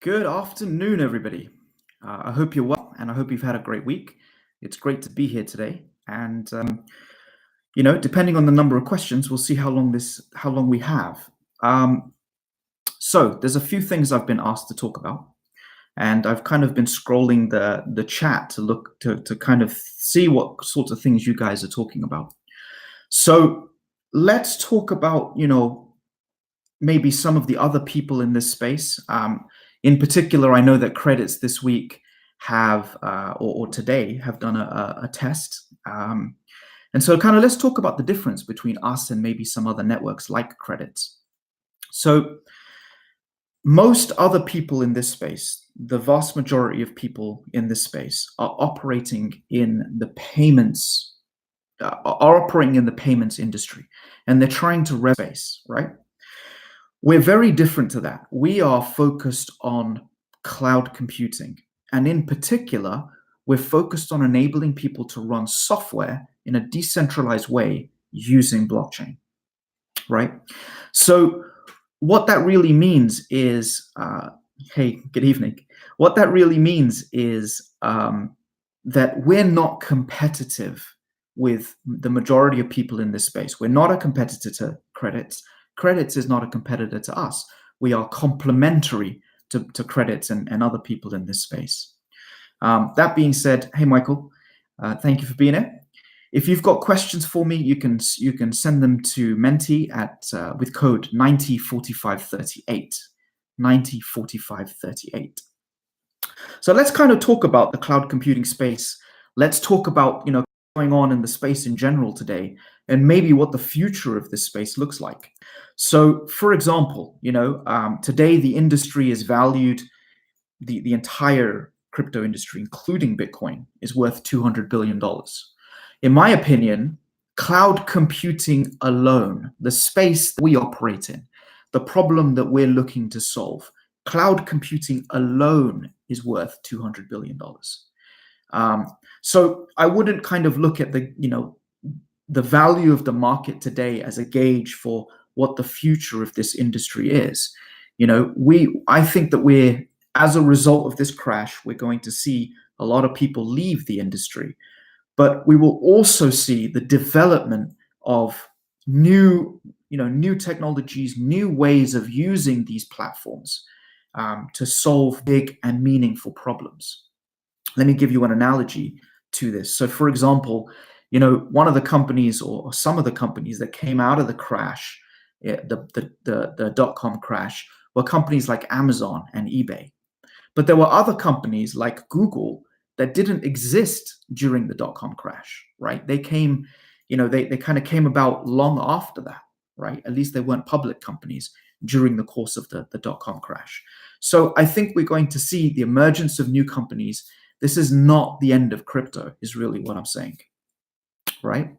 Good afternoon, everybody. I hope you're well, and I hope you've had a great week. It's great to be here today, and depending on the number of questions, we'll see how long we have. Um, so, there's a few things I've been asked to talk about, and I've kind of been scrolling the chat to look to kind of see what sorts of things you guys are talking about. So, let's talk about maybe some of the other people in this space. In particular, I know that credits this week have, or today, have done a test. And so kind of let's talk about the difference between us and maybe some other networks like credits. So most other people in this space, the vast majority of people in this space are operating in the payments, industry, and they're trying to space, right? We're very different to that. We are focused on cloud computing. And in particular, we're focused on enabling people to run software in a decentralized way using blockchain, right? So what that really means is, hey, good evening. What that really means is that we're not competitive with the majority of people in this space. We're not a competitor to credits. Credits is not a competitor to us. We are complementary to credits and other people in this space. That being said, hey, Michael, thank you for being here. If you've got questions for me, you can send them to Menti at with code 904538. 904538. So let's kind of talk about the cloud computing space. Let's talk about going on in the space in general today, and maybe what the future of this space looks like. So, for example, today the industry is valued, the entire crypto industry, including Bitcoin, is worth $200 billion. In my opinion, cloud computing alone, the space that we operate in, the problem that we're looking to solve, cloud computing alone is worth $200 billion. So I wouldn't kind of look at the value of the market today as a gauge for what the future of this industry is. I think that as a result of this crash, we're going to see a lot of people leave the industry, but we will also see the development of new technologies, new ways of using these platforms to solve big and meaningful problems. Let me give you an analogy to this. So, for example, one of the companies or some of the companies that came out of the crash, the dot-com crash, were companies like Amazon and eBay. But there were other companies like Google that didn't exist during the dot-com crash, right? They came, they kind of came about long after that, right? At least they weren't public companies during the course of the dot-com crash. So I think we're going to see the emergence of new companies. This is not the end of crypto, is really what I'm saying, right?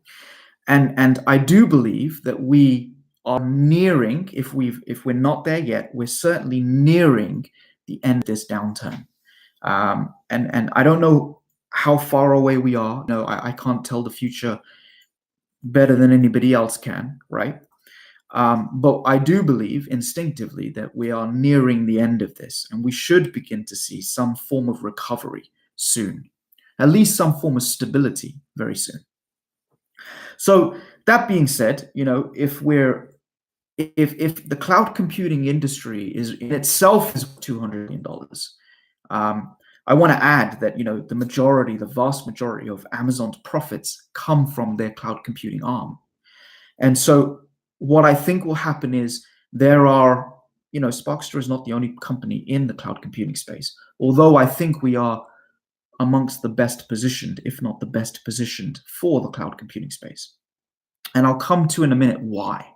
And I do believe that we are nearing, if we're not there yet, we're certainly nearing the end of this downturn. And I don't know how far away we are. No, I can't tell the future better than anybody else can, right? But I do believe instinctively that we are nearing the end of this, and we should begin to see some form of recovery soon, at least some form of stability very soon. So that being said, if the cloud computing industry is in itself is $200 billion, I want to add that the vast majority of Amazon's profits come from their cloud computing arm. And so what I think will happen is Sparkster is not the only company in the cloud computing space, although I think we are amongst the best positioned, if not the best positioned, for the cloud computing space. And I'll come to in a minute why.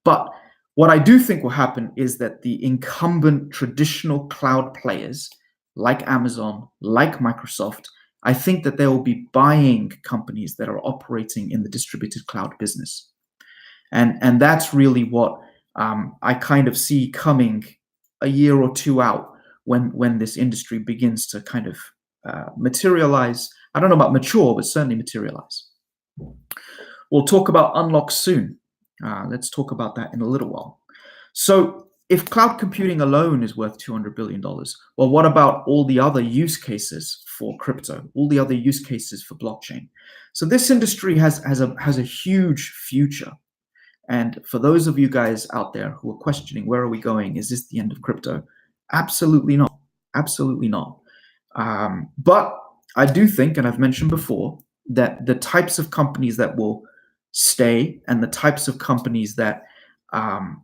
But what I do think will happen is that the incumbent traditional cloud players like Amazon, like Microsoft, I think that they will be buying companies that are operating in the distributed cloud business. And that's really what I kind of see coming a year or two out when this industry begins to kind of materialize. I don't know about mature, but certainly materialize. We'll talk about unlock soon. Let's talk about that in a little while. So if cloud computing alone is worth $200 billion, well, what about all the other use cases for crypto, all the other use cases for blockchain? So this industry has a huge future. And for those of you guys out there who are questioning, where are we going? Is this the end of crypto? Absolutely not. Absolutely not. But I do think, and I've mentioned before, that the types of companies that will stay and the types of companies that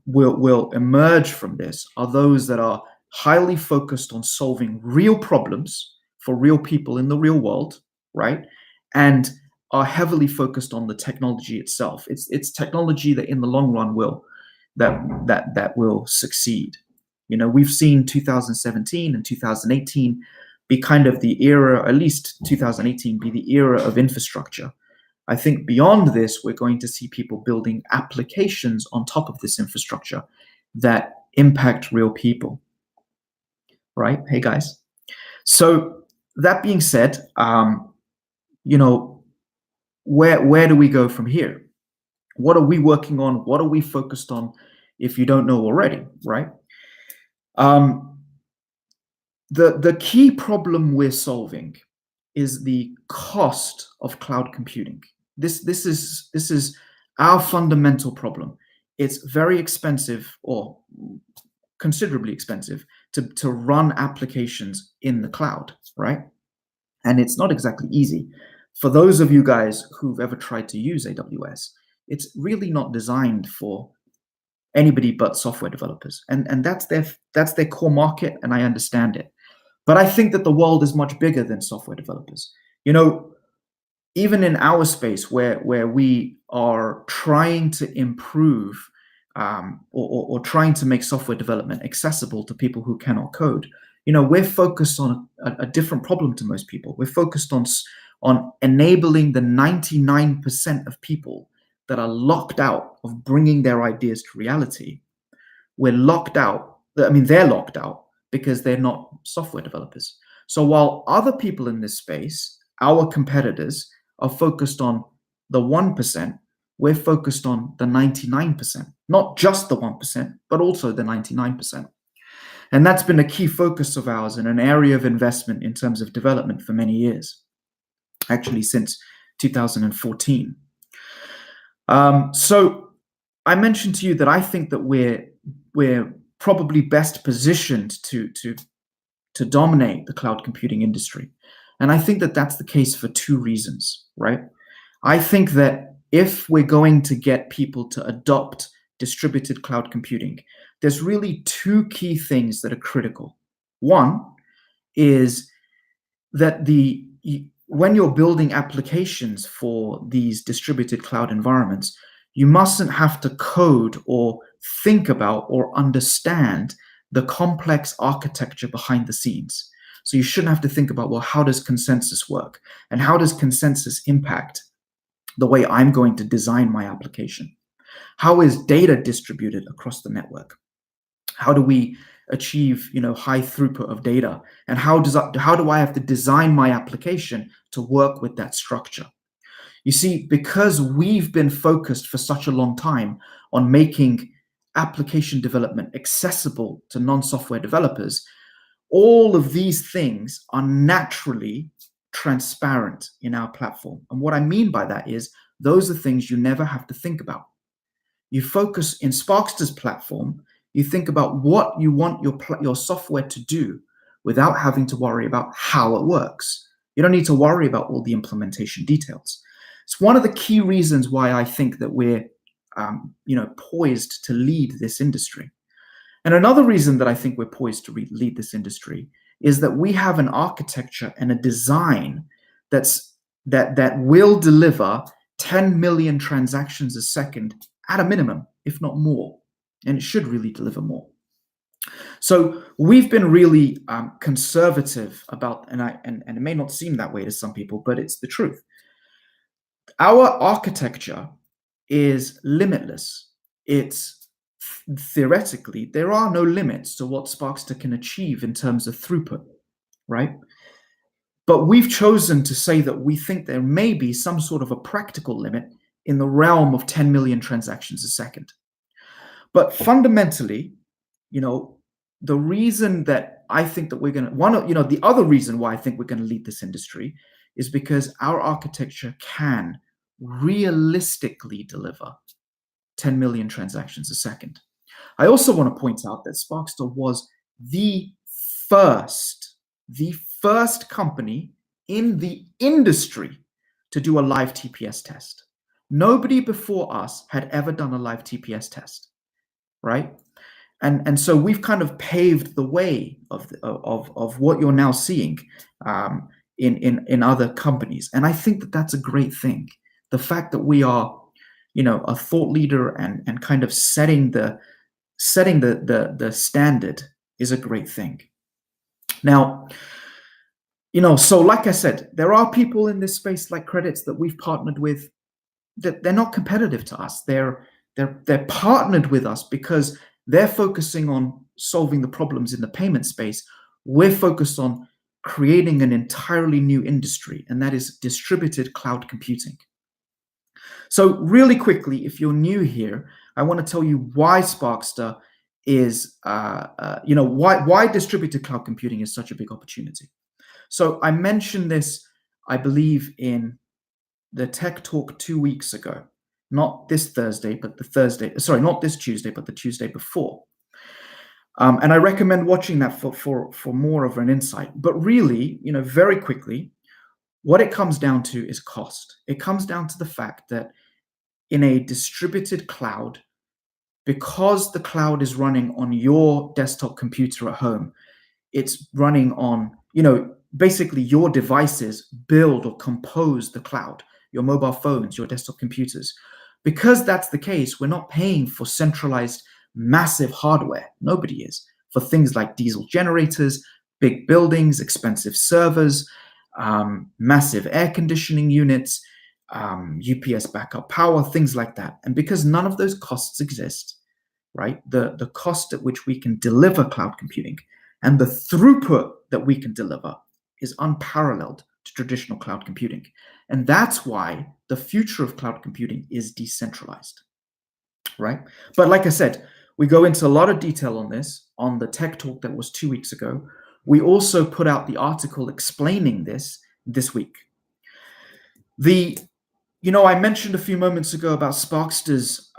will emerge from this are those that are highly focused on solving real problems for real people in the real world, right? And are heavily focused on the technology itself. It's technology that in the long run that will succeed. You know, we've seen 2017 and 2018 be kind of the era, at least 2018 be the era of infrastructure. I think beyond this, we're going to see people building applications on top of this infrastructure that impact real people. Right? Hey guys. So that being said, you know, where do we go from here? What are we working on? What are we focused on? If you don't know already, right? The key problem we're solving is the cost of cloud computing. This is our fundamental problem. It's very expensive, or considerably expensive, to run applications in the cloud, right? And it's not exactly easy. For those of you guys who've ever tried to use AWS, it's really not designed for anybody but software developers. And that's their core market, and I understand it. But I think that the world is much bigger than software developers. You know, even in our space where we are trying to improve or trying to make software development accessible to people who cannot code, you know, we're focused on a different problem to most people. We're focused on enabling the 99% of people that are locked out of bringing their ideas to reality. We're locked out. I mean, they're locked out because they're not software developers. So while other people in this space, our competitors, are focused on the 1%, we're focused on the 99%, not just the 1%, but also the 99%. And that's been a key focus of ours and an area of investment in terms of development for many years, actually since 2014. So I mentioned to you that I think that we're probably best positioned to dominate the cloud computing industry. And I think that that's the case for two reasons, right? I think that if we're going to get people to adopt distributed cloud computing, there's really two key things that are critical. One is that when you're building applications for these distributed cloud environments, you mustn't have to code or think about or understand the complex architecture behind the scenes. So you shouldn't have to think about, well, how does consensus work? And how does consensus impact the way I'm going to design my application? How is data distributed across the network? How do we achieve, you know, high throughput of data? And how do I have to design my application to work with that structure? You see, because we've been focused for such a long time on making application development accessible to non-software developers, all of these things are naturally transparent in our platform. And what I mean by that is those are things you never have to think about. You focus in Sparkster's platform, you think about what you want your software to do without having to worry about how it works. You don't need to worry about all the implementation details. It's one of the key reasons why I think that we're poised to lead this industry. And another reason that I think we're poised to lead this industry is that we have an architecture and a design that will deliver 10 million transactions a second at a minimum, if not more. And it should really deliver more. So we've been really conservative about, and it may not seem that way to some people, but it's the truth. Our architecture is limitless. It's theoretically, there are no limits to what Sparkster can achieve in terms of throughput, right? But we've chosen to say that we think there may be some sort of a practical limit in the realm of 10 million transactions a second. But fundamentally, you know, the reason that I think that we're going to, the other reason why I think we're going to lead this industry is because our architecture can realistically deliver 10 million transactions a second. I also want to point out that Sparkster was the first, the first company in the industry to do a live TPS test. Nobody before us had ever done a live TPS test, right? And so we've kind of paved the way of what you're now seeing in other companies, and I think that that's a great thing. The fact that we are, a thought leader and kind of setting the standard is a great thing. Now, so like I said, there are people in this space like Credits that we've partnered with that they're not competitive to us. They're partnered with us because they're focusing on solving the problems in the payment space. We're focused on creating an entirely new industry, and that is distributed cloud computing. So really quickly, if you're new here, I want to tell you why Sparkster is, why distributed cloud computing is such a big opportunity. So I mentioned this, I believe, in the Tech Talk 2 weeks ago. Not this Thursday, but not this Tuesday, but the Tuesday before. And I recommend watching that for more of an insight. But really, very quickly, what it comes down to is cost. It comes down to the fact that in a distributed cloud, because the cloud is running on your desktop computer at home, it's running on, basically your devices build or compose the cloud, your mobile phones, your desktop computers. Because that's the case, we're not paying for centralized massive hardware. Nobody is. For things like diesel generators, big buildings, expensive servers, massive air conditioning units, UPS backup power, things like that. And because none of those costs exist, right, the cost at which we can deliver cloud computing and the throughput that we can deliver is unparalleled to traditional cloud computing. And that's why the future of cloud computing is decentralized, right? But like I said, we go into a lot of detail on this on the Tech Talk that was 2 weeks ago. We also put out the article explaining this week. I mentioned a few moments ago about Sparkster's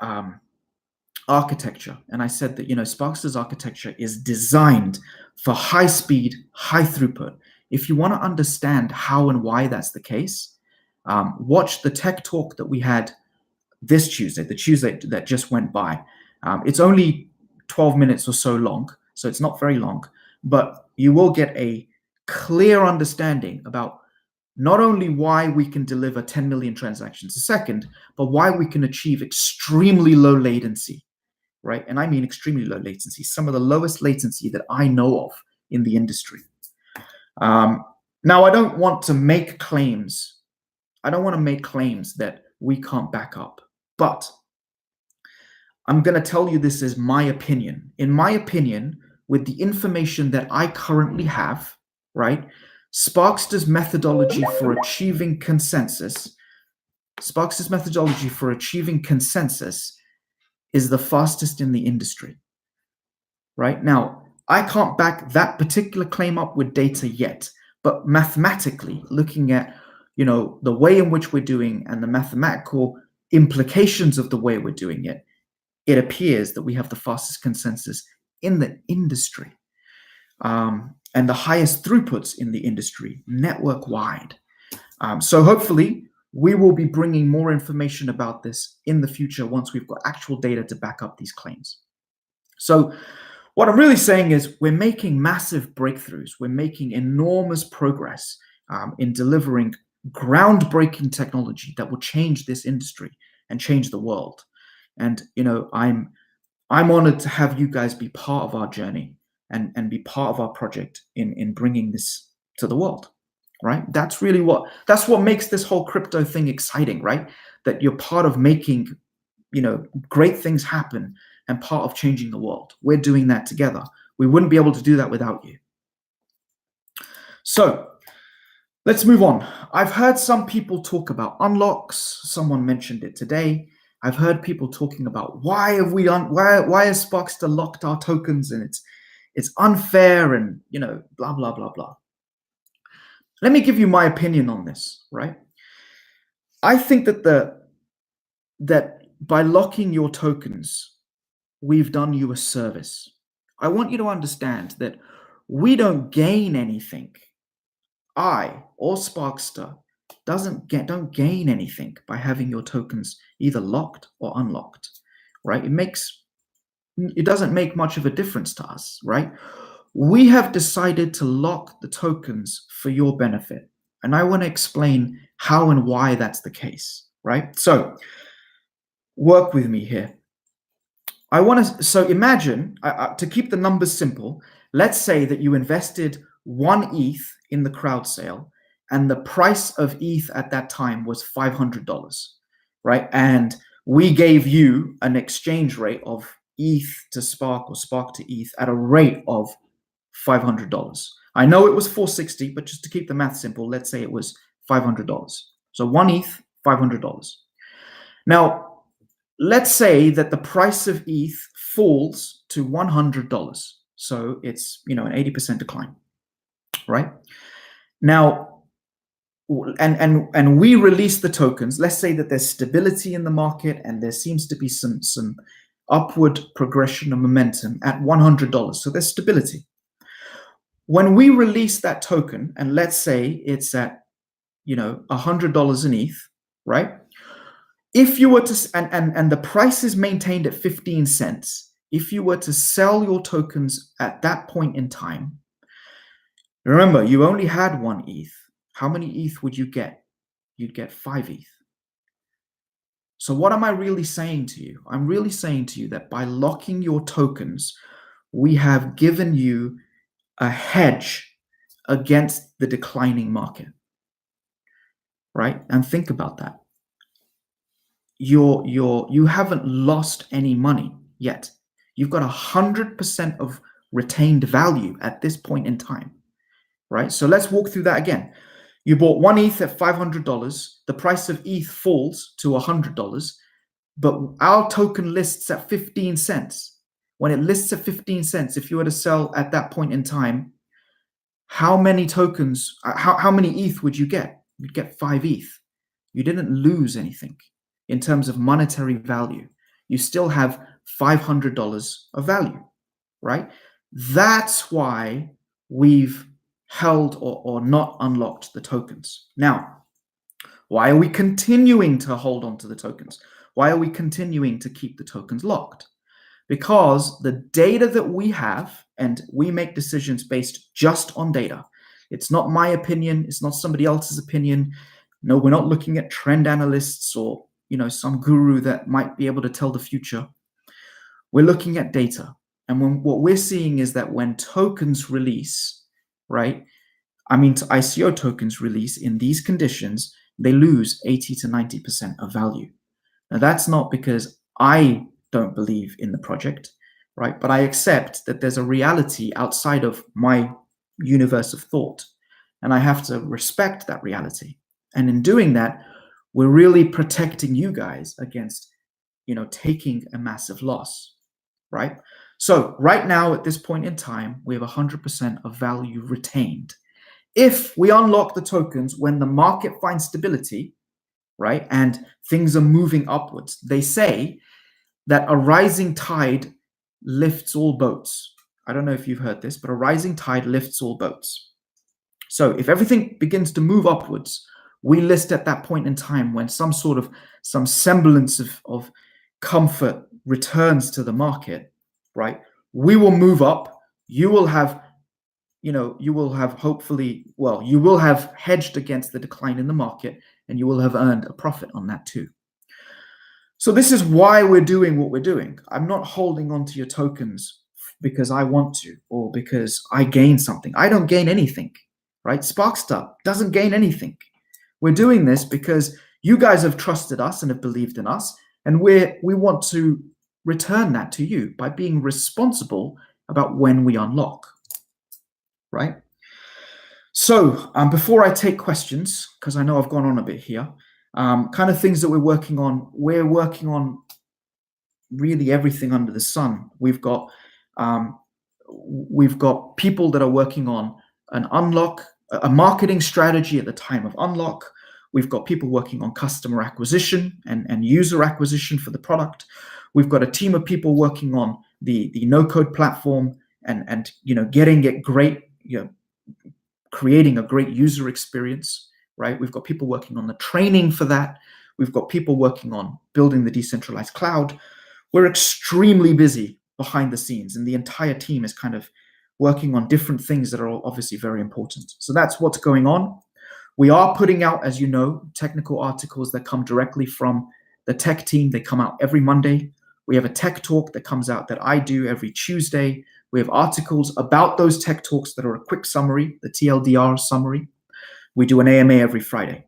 architecture, and I said that Sparkster's architecture is designed for high speed, high throughput. If you want to understand how and why that's the case, watch the Tech Talk that we had this Tuesday, the Tuesday that just went by. It's only 12 minutes or so long, so it's not very long, but you will get a clear understanding about not only why we can deliver 10 million transactions a second, but why we can achieve extremely low latency, right? And I mean extremely low latency, some of the lowest latency that I know of in the industry. Now, I don't want to make claims. I don't want to make claims that we can't back up, but I'm going to tell you this is my opinion. In my opinion, with the information that I currently have, right, Sparkster's methodology for achieving consensus is the fastest in the industry. Right? Now, I can't back that particular claim up with data yet, but mathematically, looking at the way in which we're doing and the mathematical implications of the way we're doing it, it appears that we have the fastest consensus in the industry, and the highest throughputs in the industry, network-wide. So hopefully, we will be bringing more information about this in the future once we've got actual data to back up these claims. So what I'm really saying is we're making massive breakthroughs. We're making enormous progress in delivering groundbreaking technology that will change this industry and change the world. And I'm honored to have you guys be part of our journey and be part of our project in bringing this to the world, right? That's what makes this whole crypto thing exciting, right? That you're part of making great things happen and part of changing the world. We're doing that together. We wouldn't be able to do that without you. So let's move on. I've heard some people talk about unlocks. Someone mentioned it today. I've heard people talking about why has Sparkster locked our tokens, and it's unfair, and blah blah blah blah. Let me give you my opinion on this, right? I think that by locking your tokens, we've done you a service. I want you to understand that we don't gain anything. I or Sparkster don't gain anything by having your tokens either locked or unlocked, right? It doesn't make much of a difference to us, right? We have decided to lock the tokens for your benefit, and I want to explain how and why that's the case, right? So work with me here. So imagine, to keep the numbers simple, let's say that you invested 1 ETH in the crowd sale, and the price of ETH at that time was $500, right? And we gave you an exchange rate of ETH to Spark or Spark to ETH at a rate of $500. I know it was 460, but just to keep the math simple, let's say it was $500. So 1 ETH, $500. Now, let's say that the price of ETH falls to $100. So it's, an 80% decline, right? Now, and we release the tokens. Let's say that there's stability in the market and there seems to be some upward progression of momentum at $100. So there's stability. When we release that token, and let's say it's at, $100 in ETH, right? If you were to, and the price is maintained at 15 cents, if you were to sell your tokens at that point in time, remember, you only had 1 ETH. How many ETH would you get? You'd get 5 ETH. So what am I really saying to you? I'm really saying to you that by locking your tokens, we have given you a hedge against the declining market, right? And think about that. You haven't lost any money yet. You've got 100% of retained value at this point in time, right? So let's walk through that again. You bought 1 ETH at $500. The price of ETH falls to $100, but our token lists at 15 cents. When it lists at 15 cents, if you were to sell at that point in time, how many tokens, how many ETH would you get? You'd get 5 ETH. You didn't lose anything in terms of monetary value. You still have $500 of value, right? That's why we've held or not unlocked the tokens. Now, why are we continuing to hold on to the tokens? Why are we continuing to keep the tokens locked? Because the data that we have, and we make decisions based just on data. It's not my opinion. It's not somebody else's opinion. No, we're not looking at trend analysts or some guru that might be able to tell the future. We're looking at data. And what we're seeing is that when tokens release, right? ICO tokens release in these conditions, they lose 80 to 90% of value. Now, that's not because I don't believe in the project, right? But I accept that there's a reality outside of my universe of thought, and I have to respect that reality. And in doing that, we're really protecting you guys against, taking a massive loss, right? So right now, at this point in time, we have 100% of value retained. If we unlock the tokens when the market finds stability, right, and things are moving upwards, they say that a rising tide lifts all boats. I don't know if you've heard this, but a rising tide lifts all boats. So if everything begins to move upwards, we list at that point in time when some semblance of comfort returns to the market, right? We will move up. You will have hedged against the decline in the market, and you will have earned a profit on that too. So this is why we're doing what we're doing. I'm not holding on to your tokens because I want to or because I gain something. I don't gain anything, right? Sparkster doesn't gain anything. We're doing this because you guys have trusted us and have believed in us, and we want to return that to you by being responsible about when we unlock, right? So before I take questions, because I know I've gone on a bit here, Kind of things that we're working on really everything under the sun. We've got people that are working on an unlock, a marketing strategy at the time of unlock. We've got people working on customer acquisition and user acquisition for the product. We've got a team of people working on the no-code platform and getting it great, creating a great user experience, right? We've got people working on the training for that. We've got people working on building the decentralized cloud. We're extremely busy behind the scenes, and the entire team is kind of working on different things that are obviously very important. So that's what's going on. We are putting out, as you know, technical articles that come directly from the tech team. They come out every Monday. We have a tech talk that comes out that I do every Tuesday. We have articles about those tech talks that are a quick summary, the TLDR summary. We do an AMA every Friday.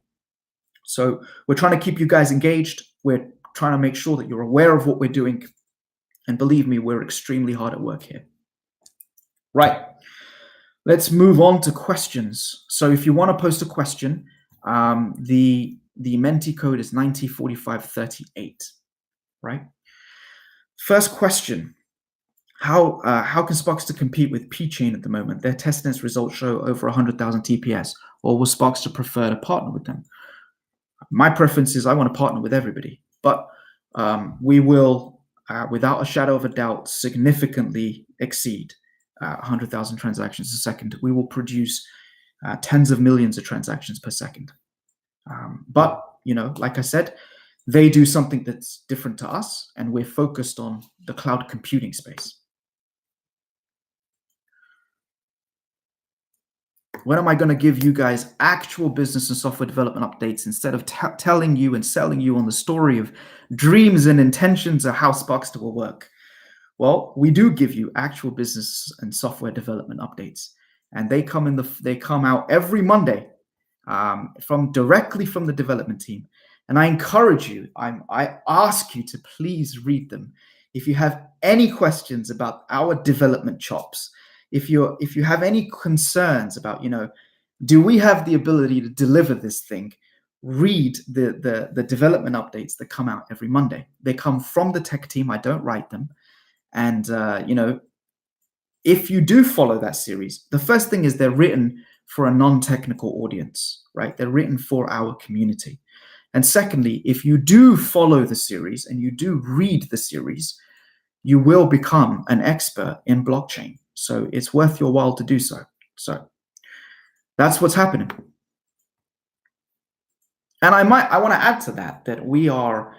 So we're trying to keep you guys engaged. We're trying to make sure that you're aware of what we're doing. And believe me, we're extremely hard at work here. Right. Let's move on to questions. So if you want to post a question, the Menti code is 904538, right? First question. How can Sparkster compete with P-Chain at the moment? Their testnet results show over 100,000 TPS. Or will Sparkster prefer to partner with them? My preference is I want to partner with everybody. But we will, without a shadow of a doubt, significantly exceed 100,000 transactions a second. We will produce tens of millions of transactions per second. But, like I said, they do something that's different to us, and we're focused on the cloud computing space. When am I going to give you guys actual business and software development updates instead of telling you and selling you on the story of dreams and intentions of how Sparkster will work? Well, we do give you actual business and software development updates, and they come out every Monday directly from the development team. And I encourage you, I ask you to please read them. If you have any questions about our development chops, if you have any concerns about, do we have the ability to deliver this thing, read the development updates that come out every Monday. They come from the tech team. I don't write them. And, if you do follow that series, the first thing is they're written for a non-technical audience, right? They're written for our community. And secondly, if you do follow the series and you do read the series, you will become an expert in blockchain. So it's worth your while to do so. So that's what's happening. And I want to add to that we are,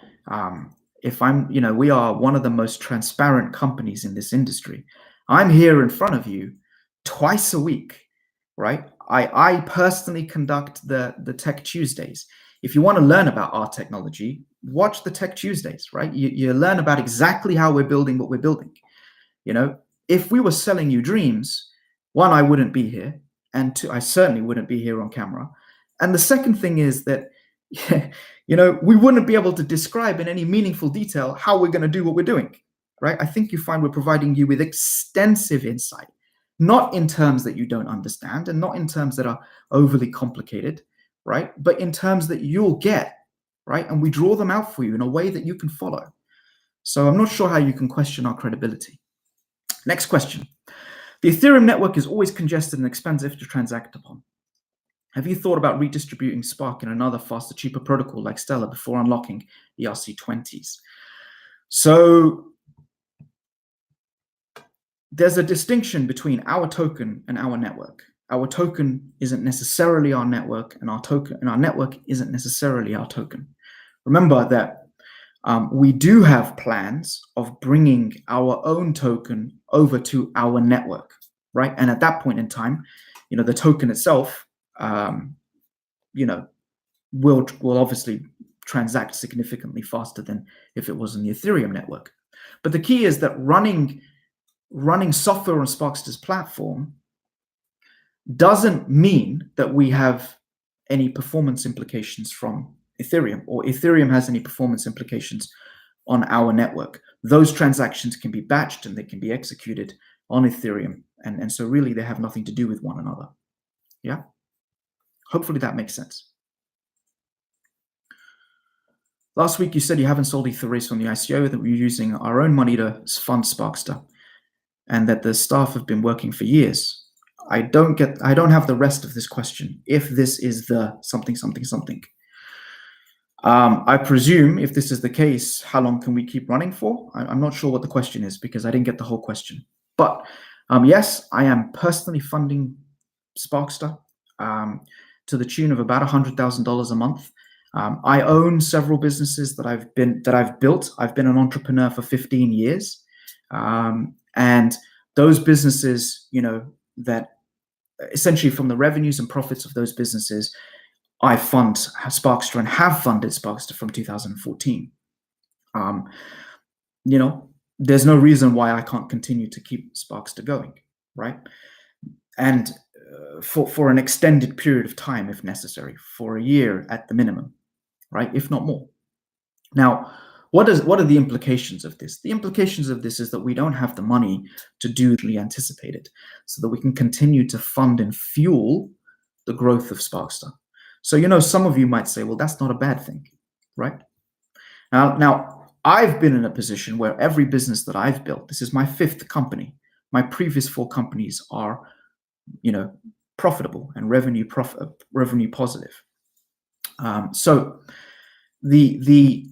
we are one of the most transparent companies in this industry. I'm here in front of you twice a week, right? I personally conduct the Tech Tuesdays. If you want to learn about our technology, watch the Tech Tuesdays, right? You learn about exactly how we're building what we're building. If we were selling you dreams, one, I wouldn't be here, and two, I certainly wouldn't be here on camera. And the second thing is that, we wouldn't be able to describe in any meaningful detail how we're going to do what we're doing, right? I think you find we're providing you with extensive insight, not in terms that you don't understand and not in terms that are overly complicated, right? But in terms that you'll get, right? And we draw them out for you in a way that you can follow. So I'm not sure how you can question our credibility. Next question. The Ethereum network is always congested and expensive to transact upon. Have you thought about redistributing Spark in another faster, cheaper protocol like Stellar before unlocking ERC20s? So there's a distinction between our token and our network. Our token isn't necessarily our network, and our network isn't necessarily our token. Remember that we do have plans of bringing our own token over to our network, right? And at that point in time, the token itself, will obviously transact significantly faster than if it was in the Ethereum network. But the key is that running software on Sparkster's platform doesn't mean that we have any performance implications from Ethereum, or Ethereum has any performance implications on our network. Those transactions can be batched and they can be executed on Ethereum. And so really they have nothing to do with one another. Yeah. Hopefully that makes sense. Last week you said you haven't sold Ethereum from the ICO, that we're using our own money to fund Sparkster, and that the staff have been working for years. I don't have the rest of this question. If this is the something, something, something. I presume if this is the case, how long can we keep running for? I'm not sure what the question is because I didn't get the whole question. But yes, I am personally funding Sparkster to the tune of about $100,000 a month. I own several businesses that I've built. I've been an entrepreneur for 15 years, and those businesses, that essentially from the revenues and profits of those businesses, I fund Sparkster and have funded Sparkster from 2014. There's no reason why I can't continue to keep Sparkster going, right? And for an extended period of time, if necessary, for a year at the minimum, right? If not more. Now, what are the implications of this? The implications of this is that we don't have the money to do the anticipated, so that we can continue to fund and fuel the growth of Sparkster. So, some of you might say, well, that's not a bad thing, right? Now, I've been in a position where every business that I've built, this is my 5th company. My previous 4 companies are, profitable and revenue positive. So this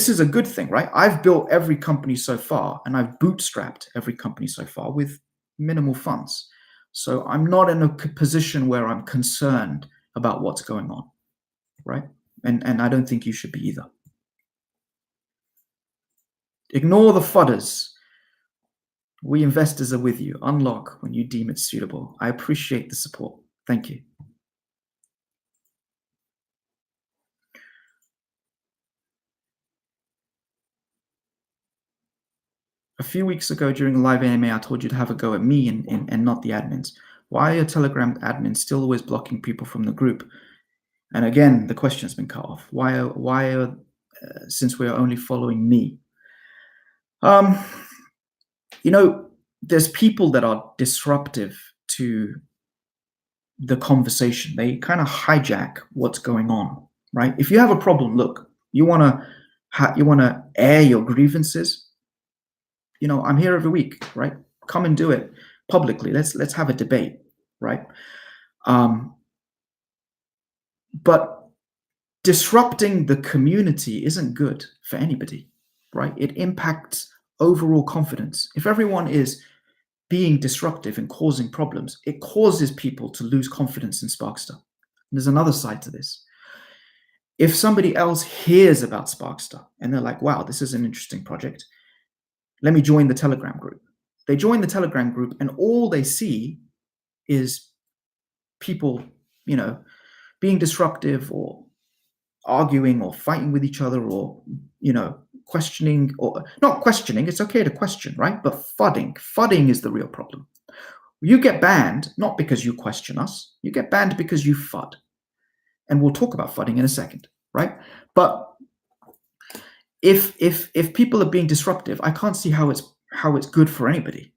is a good thing, right? I've built every company so far, and I've bootstrapped every company so far with minimal funds. So I'm not in a position where I'm concerned about what's going on, right? And I don't think you should be either. Ignore the fudders. We investors are with you. Unlock when you deem it suitable. I appreciate the support. Thank you. A few weeks ago during a live AMA, I told you to have a go at me and not the admins. Why are Telegram admins still always blocking people from the group? And again, the question's been cut off. Why are since we are only following me? There's people that are disruptive to the conversation. They kind of hijack what's going on, right? If you have a problem, look, you want to air your grievances. I'm here every week, right? Come and do it publicly. Let's have a debate, right? But disrupting the community isn't good for anybody, right? It impacts overall confidence. If everyone is being disruptive and causing problems, it causes people to lose confidence in Sparkster. And there's another side to this. If somebody else hears about Sparkster and they're like, wow, this is an interesting project, let me join the Telegram group. They join the Telegram group and all they see is people, being disruptive or arguing or fighting with each other or, questioning or not questioning. It's okay to question, right? But fudding. Fudding is the real problem. You get banned not because you question us. You get banned because you FUD. And we'll talk about fudding in a second, right? But if people are being disruptive, I can't see how it's good for anybody.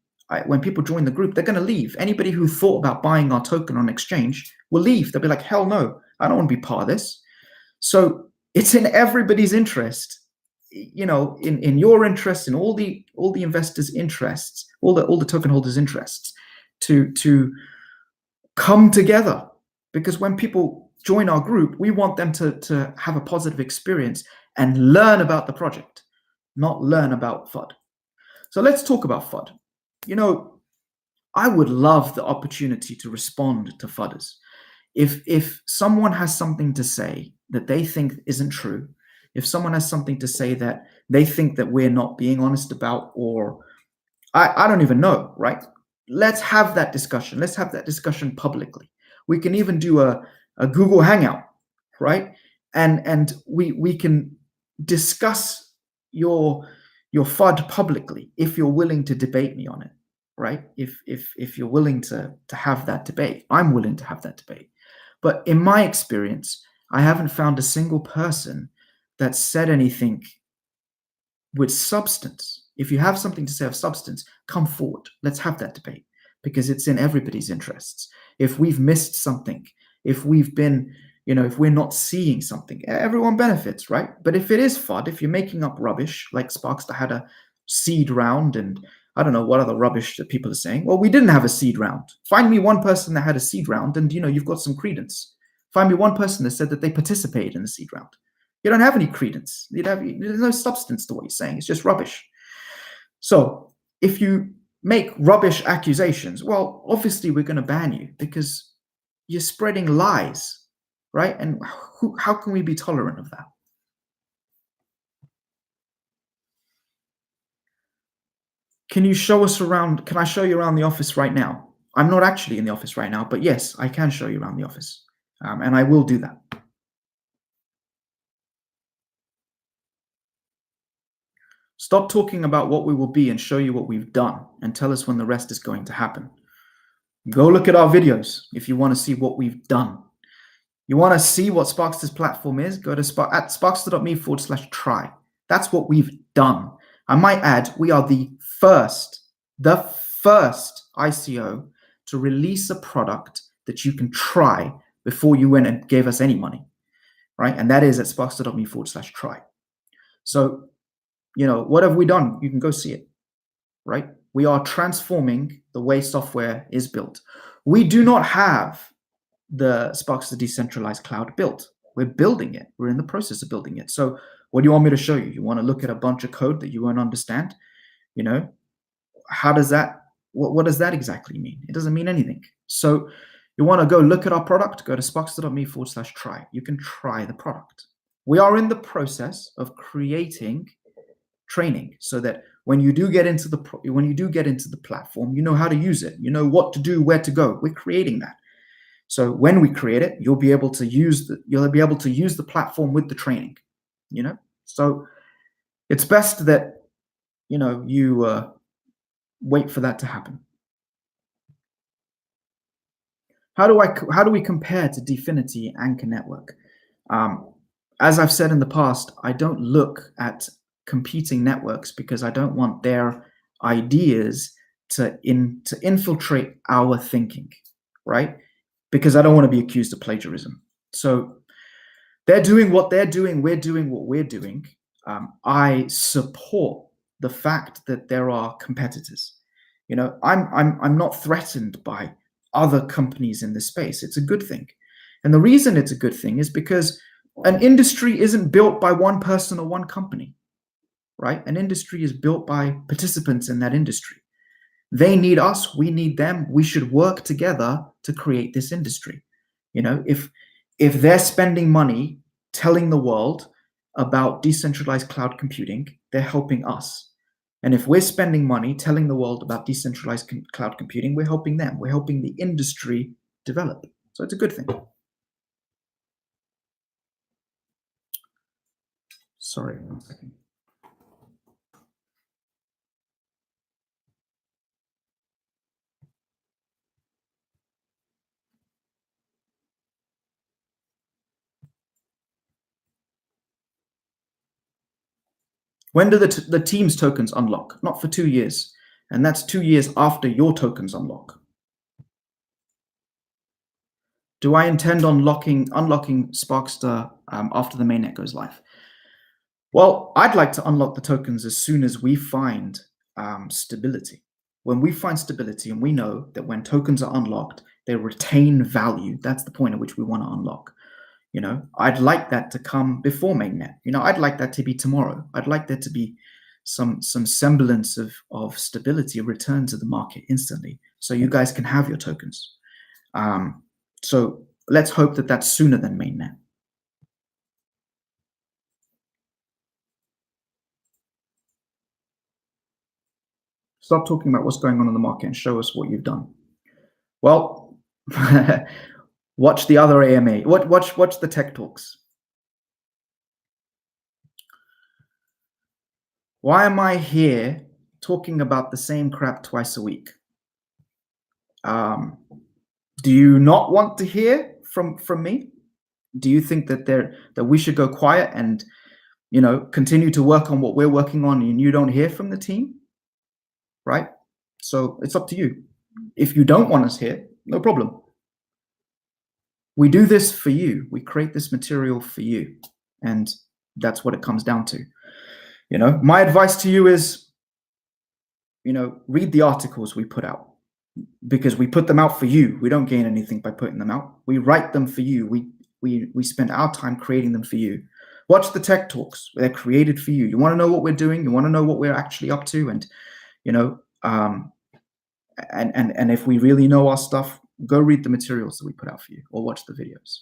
When people join the group, they're going to leave. Anybody who thought about buying our token on exchange will leave. They'll be like, hell no, I don't want to be part of this. So it's in everybody's interest, in your interest, in all the investors' interests, all the token holders' interests, to come together. Because when people join our group, we want them to have a positive experience and learn about the project, not learn about FUD. So let's talk about FUD. I would love the opportunity to respond to FUDers. If someone has something to say that they think isn't true, if someone has something to say that they think that we're not being honest about, or I don't even know, right? Let's have that discussion. Let's have that discussion publicly. We can even do a Google Hangout, right? And we can discuss your FUD publicly if you're willing to debate me on it, right? If you're willing to have that debate, I'm willing to have that debate. But in my experience, I haven't found a single person that said anything with substance. If you have something to say of substance, come forward. Let's have that debate because it's in everybody's interests. If we've missed something, if we've been, if we're not seeing something, everyone benefits, right? But if it is FUD, if you're making up rubbish, like Sparkster had a seed round, and I don't know what other rubbish that people are saying. Well, we didn't have a seed round. Find me one person that had a seed round, and you've got some credence. Find me one person that said that they participated in the seed round. You don't have any credence. There's no substance to what you're saying. It's just rubbish. So if you make rubbish accusations, well, obviously we're going to ban you because you're spreading lies, right? And how can we be tolerant of that? Can you show us around? Can I show you around the office right now? I'm not actually in the office right now, but yes, I can show you around the office. And I will do that. Stop talking about what we will be and show you what we've done, and tell us when the rest is going to happen. Go look at our videos if you want to see what we've done. You want to see what Sparkster's platform is? Go to sparkster.me/try. That's what we've done. I might add, we are the first ICO to release a product that you can try before you went and gave us any money, right? And that is at sparkster.me/try. So, what have we done? You can go see it, right? We are transforming the way software is built. We do not have the Sparkster decentralized cloud built. We're building it. We're in the process of building it. So what do you want me to show you? You want to look at a bunch of code that you won't understand? How does that, what does that exactly mean? It doesn't mean anything. So you want to go look at our product, go to sparkster.me/try. You can try the product. We are in the process of creating training so that when you do get into the platform, you know how to use it. You know what to do, where to go. We're creating that. So when we create it, you'll be able to use the platform with the training. So it's best that you wait for that to happen. How do we compare to Dfinity and Anchor Network? As I've said in the past, I don't look at competing networks because I don't want their ideas to infiltrate our thinking, right? Because I don't want to be accused of plagiarism. So they're doing what they're doing. We're doing what we're doing. I support the fact that there are competitors. I'm not threatened by other companies in this space. It's a good thing. And the reason it's a good thing is because an industry isn't built by one person or one company, right? An industry is built by participants in that industry. They need us, we need them. We should work together to create this industry. If they're spending money telling the world about decentralized cloud computing, they're helping us. And if we're spending money telling the world about decentralized cloud computing, we're helping them. We're helping the industry develop. So it's a good thing. Sorry, 1 second. When do the team's tokens unlock? Not for 2 years. And that's 2 years after your tokens unlock. Do I intend on unlocking Sparkster after the mainnet goes live? Well, I'd like to unlock the tokens as soon as we find stability. When we find stability and we know that when tokens are unlocked, they retain value, that's the point at which we want to unlock. I'd like that to come before mainnet. I'd like that to be tomorrow. I'd like there to be some semblance of stability, a return to the market instantly, so you guys can have your tokens. So let's hope that that's sooner than mainnet. Stop talking about what's going on in the market and show us what you've done. Well, watch the other AMA. Watch the tech talks. Why am I here talking about the same crap twice a week? Do you not want to hear from me? Do you think that we should go quiet and continue to work on what we're working on and you don't hear from the team? Right? So it's up to you. If you don't want us here, no problem. We do this for you. We create this material for you. And that's what it comes down to. My advice to you is, read the articles we put out, because we put them out for you. We don't gain anything by putting them out. We write them for you. We spend our time creating them for you. Watch the tech talks. They're created for you. You want to know what we're doing. You want to know what we're actually up to. And, and if we really know our stuff, go read the materials that we put out for you or watch the videos.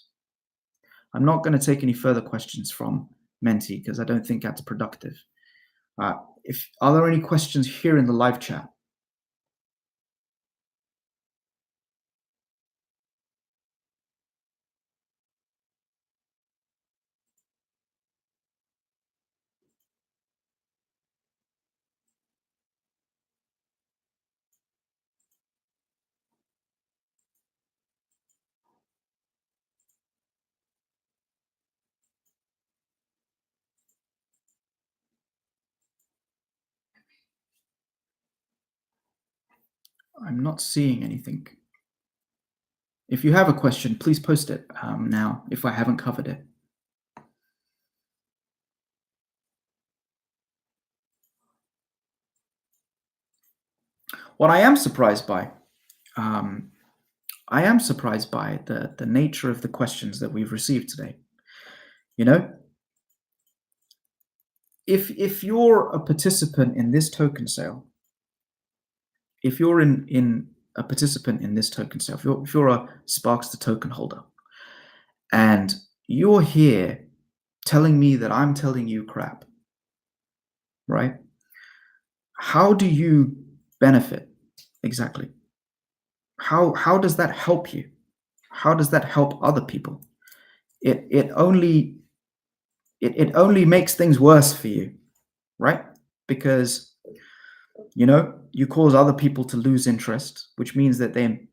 I'm not going to take any further questions from Menti because I don't think that's productive. Are there any questions here in the live chat? I'm not seeing anything. If you have a question, please post it now if I haven't covered it. What I am surprised by, the nature of the questions that we've received today. If you're a participant in this token sale, if you're a participant in this token sale, if you're a Sparkster token holder, and you're here telling me that I'm telling you crap, right? How do you benefit exactly? How does that help you? How does that help other people? It only makes things worse for you, right? Because you cause other people to lose interest, which means that then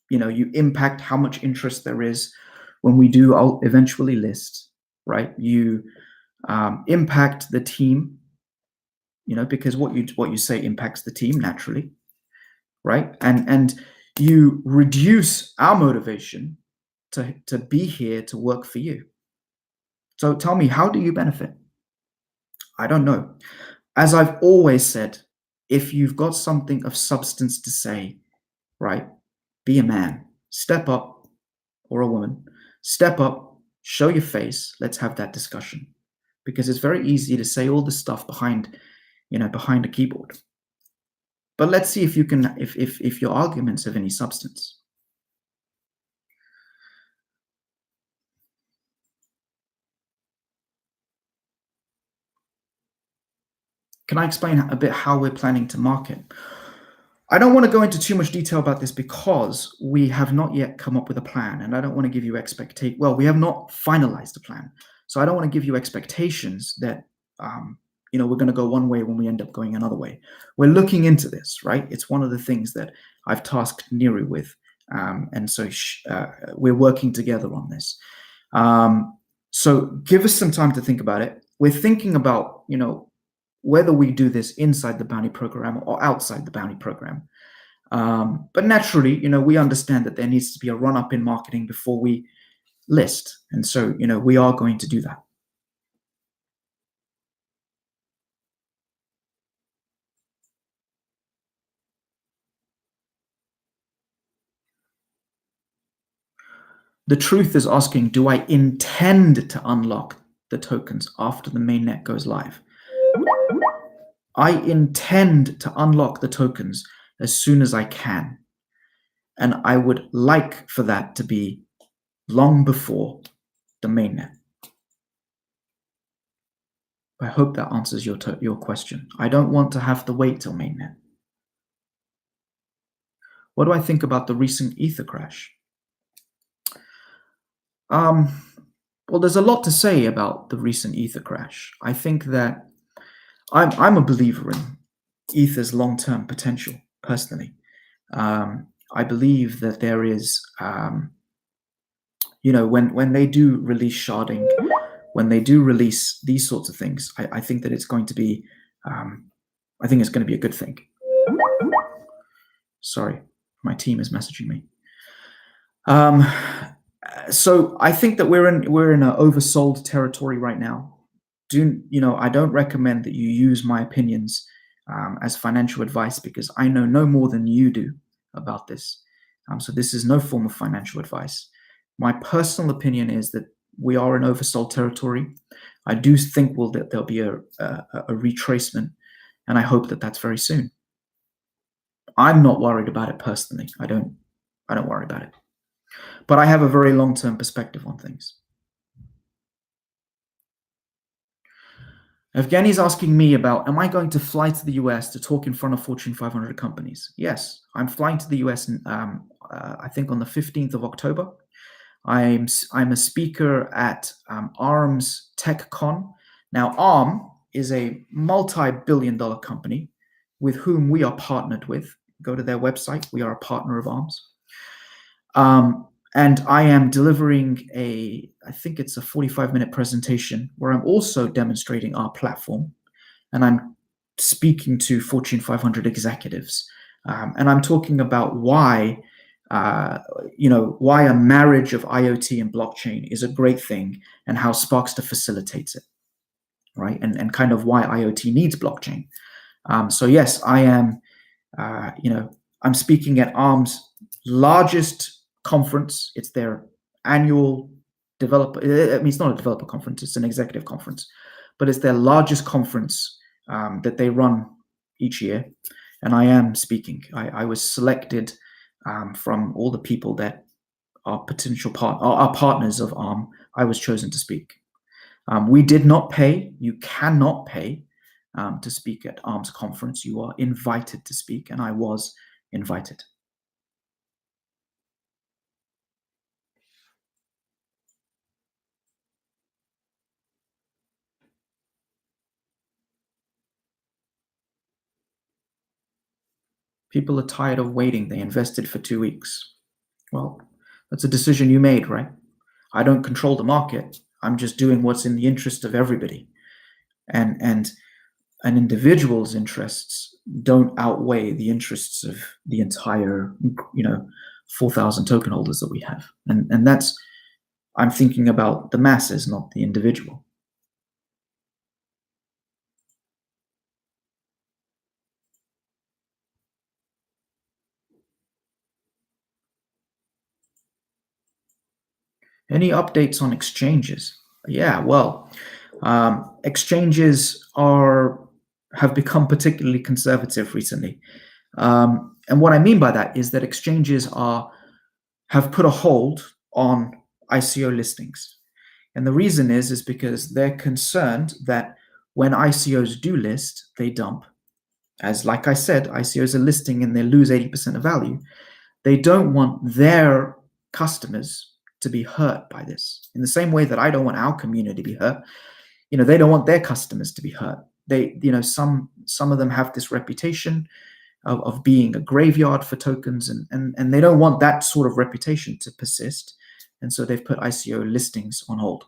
you impact how much interest there is when we do eventually list, right? You impact the team, because what you say impacts the team naturally, right? And you reduce our motivation to be here to work for you. So tell me, how do you benefit? I don't know. As I've always said, if you've got something of substance to say, right, be a man, step up, or a woman, step up, show your face, let's have that discussion. Because it's very easy to say all this stuff behind a keyboard. But let's see if you can, if your arguments have any substance. Can I explain a bit how we're planning to market? I don't want to go into too much detail about this because we have not yet come up with a plan, and I don't want to give you expectations. Well, we have not finalized a plan, so I don't want to give you expectations that we're going to go one way when we end up going another way. We're looking into this, right? It's one of the things that I've tasked Neri with, and so we're working together on this. So give us some time to think about it. We're thinking about whether we do this inside the bounty program or outside the bounty program. But naturally, we understand that there needs to be a run-up in marketing before we list. And so, we are going to do that. The truth is asking, do I intend to unlock the tokens after the mainnet goes live? I intend to unlock the tokens as soon as I can. And I would like for that to be long before the mainnet. I hope that answers your question. I don't want to have to wait till mainnet. What do I think about the recent Ether crash? Well, there's a lot to say about the recent Ether crash. I think that I'm a believer in Ether's long-term potential, personally. I believe that there is, when they do release sharding, when they do release these sorts of things, I think that it's going to be, I think it's going to be a good thing. Sorry, my team is messaging me. So I think that we're in an oversold territory right now. I don't recommend that you use my opinions as financial advice, because I know no more than you do about this. So this is no form of financial advice. My personal opinion is that we are in oversold territory. I do think that there'll be a retracement, and I hope that that's very soon. I'm not worried about it personally. I don't worry about it. But I have a very long-term perspective on things. Evgeny's asking me about, am I going to fly to the US to talk in front of Fortune 500 companies? Yes, I'm flying to the US, I think on the 15th of October. I'm a speaker at ARM's TechCon. Now, ARM is a multi-billion-dollar company with whom we are partnered with. Go to their website. We are a partner of ARM's. And I am delivering I think it's a 45-minute presentation where I'm also demonstrating our platform, and I'm speaking to Fortune 500 executives. And I'm talking about why a marriage of IoT and blockchain is a great thing, and how Sparkster facilitates it, right? And kind of why IoT needs blockchain. So yes, I am, I'm speaking at ARM's largest conference. It's their annual developer. I mean, it's not a developer conference; it's an executive conference, but it's their largest conference that they run each year. And I am speaking. I was selected from all the people that are are partners of ARM. I was chosen to speak. We did not pay. You cannot pay to speak at ARM's conference. You are invited to speak, and I was invited. People are tired of waiting. They invested for 2 weeks. Well, that's a decision you made, right? I don't control the market. I'm just doing what's in the interest of everybody. And an individual's interests don't outweigh the interests of the entire, 4,000 token holders that we have. And that's, I'm thinking about the masses, not the individual. Any updates on exchanges? Yeah, well, exchanges have become particularly conservative recently. And what I mean by that is that exchanges have put a hold on ICO listings. And the reason is because they're concerned that when ICOs do list, they dump. As like I said, ICOs are listing and they lose 80% of value. They don't want their customers to be hurt by this. In the same way that I don't want our community to be hurt, they don't want their customers to be hurt. They, some of them have this reputation of being a graveyard for tokens, and they don't want that sort of reputation to persist. And so they've put ICO listings on hold.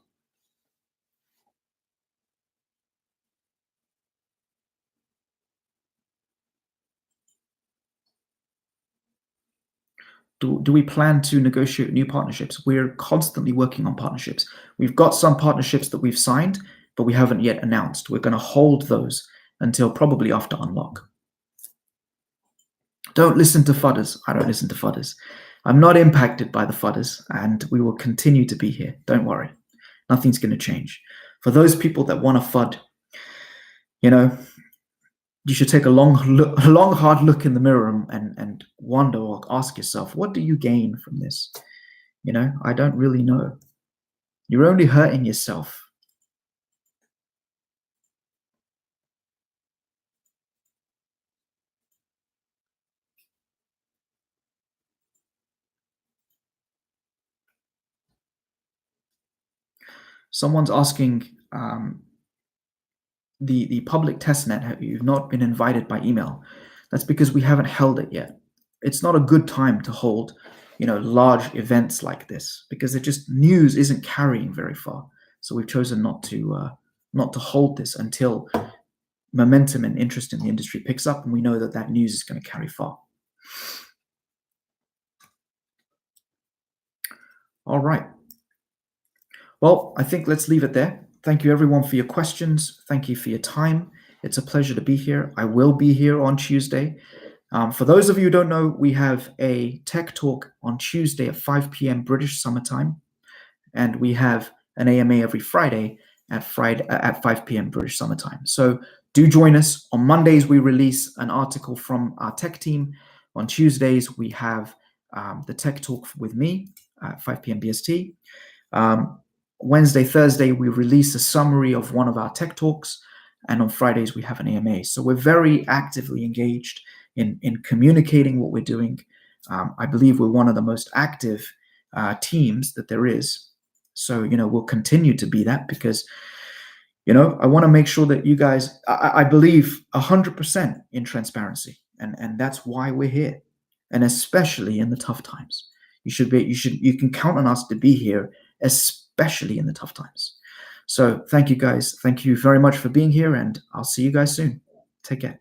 Do we plan to negotiate new partnerships? We're constantly working on partnerships. We've got some partnerships that we've signed, but we haven't yet announced. We're going to hold those until probably after unlock. Don't listen to FUDDers. I don't listen to FUDDers. I'm not impacted by the FUDDers, and we will continue to be here. Don't worry. Nothing's going to change. For those people that want to FUD, you should take a long, hard look in the mirror and wonder or ask yourself, what do you gain from this? I don't really know. You're only hurting yourself. Someone's asking, the public testnet, you've not been invited by email. That's because we haven't held it yet. It's not a good time to hold, large events like this, because news isn't carrying very far. So we've chosen not to hold this until momentum and interest in the industry picks up, and we know that news is going to carry far. All right. Well, I think let's leave it there. Thank you, everyone, for your questions. Thank you for your time. It's a pleasure to be here. I will be here on Tuesday. For those of you who don't know, we have a tech talk on Tuesday at 5 p.m. British summertime, and we have an AMA every Friday at 5 p.m. British summertime. So do join us. On Mondays, we release an article from our tech team. On Tuesdays, we have the tech talk with me at 5 p.m. BST. Wednesday, Thursday, we release a summary of one of our tech talks. And on Fridays, we have an AMA. So we're very actively engaged in communicating what we're doing. I believe we're one of the most active teams that there is. So, we'll continue to be that because, I want to make sure that you guys, I believe 100% in transparency. And that's why we're here. And especially in the tough times. You can count on us to be here, especially in the tough times. So thank you guys. Thank you very much for being here, and I'll see you guys soon. Take care.